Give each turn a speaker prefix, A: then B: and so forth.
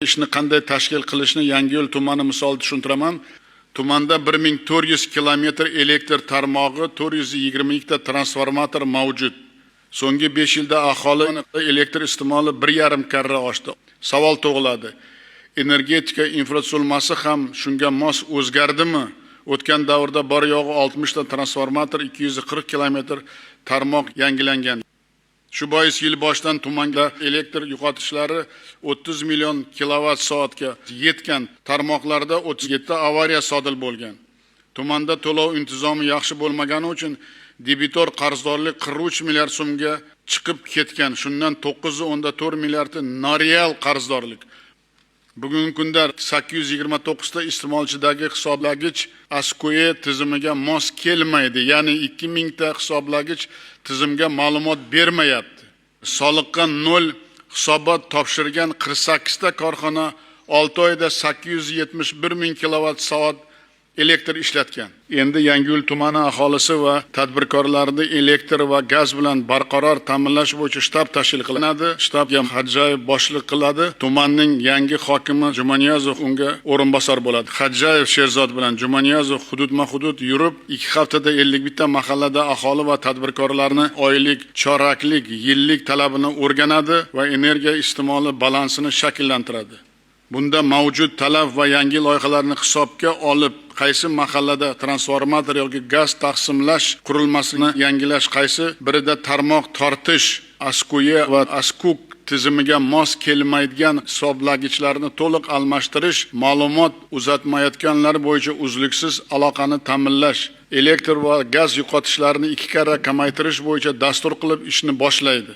A: ishni qanday tashkil qilishni Yangiyo'l tumani misol tushuntiraman. Tumanda 1400 kilometr elektr tarmog'i, 422 ta transformator mavjud. So'nggi 5 yilda aholi elektr iste'moli 1,5 karra oshdi. Savol tug'iladi. Energetika infratuzilmasi ham shunga mos o'zgardimi? O'tgan davrda bor yo'g'i 60 ta transformator, 240 kilometr tarmoq yangilangan. Shu bois yil boshidan tumanda elektr yo'qotishlari 30 million kilovat soatga yetgan. Tarmoqlarda 37 avariya sodir bo'lgan. Tumanda to'lov intizomi yaxshi bo'lmagani uchun debitor qarzdorlik 43 milliard so'mga chiqib ketgan. Shundan 9.4 milliardi noreal qarzdorlik. Bugungi kunda 829 ta iste'molchidagi hisoblagich ASKOE tizimiga mos kelmaydi. Ya'ni 2000 ta hisoblagich tizimga ma'lumot bermayapti. Soliqqa 0 hisobot topshirgan 48 ta korxona 6 oyda 871 ming kilovat soat elektr ishlatgan. Endi Yangiyo'l tumani aholisi va tadbirkorlarni elektr va gaz bilan barqaror ta'minlash bo'yicha shtab tashkil qilinadi. Shtabga Xadjayev boshchilik qiladi. Tumanning yangi hokimi Jumaniyazov unga o'rinbosar bo'ladi. Xadjayev Sherzod bilan Jumaniyazov hududma-hudud yurib, 2 haftada 51 ta mahallada aholi va tadbirkorlarni oylik, choraklik, yillik talabini o'rganadi va energiya iste'moli balansini shakllantiradi. Bunda mavjud talab va yangi loyihalarni hisobga olib, qaysi mahallada transformator yoki gaz taqsimlash qurilmasini yangilash, qaysi birida tarmoq tortish, ASKOE va ASKUK tizimiga mos kelmaydigan hisoblagichlarni to'liq almashtirish, ma'lumot uzatmayotganlar bo'yicha uzluksiz aloqani ta'minlash, elektr va gaz yo'qotishlarini 2 karra kamaytirish bo'yicha dastur qilib ishni boshlaydi.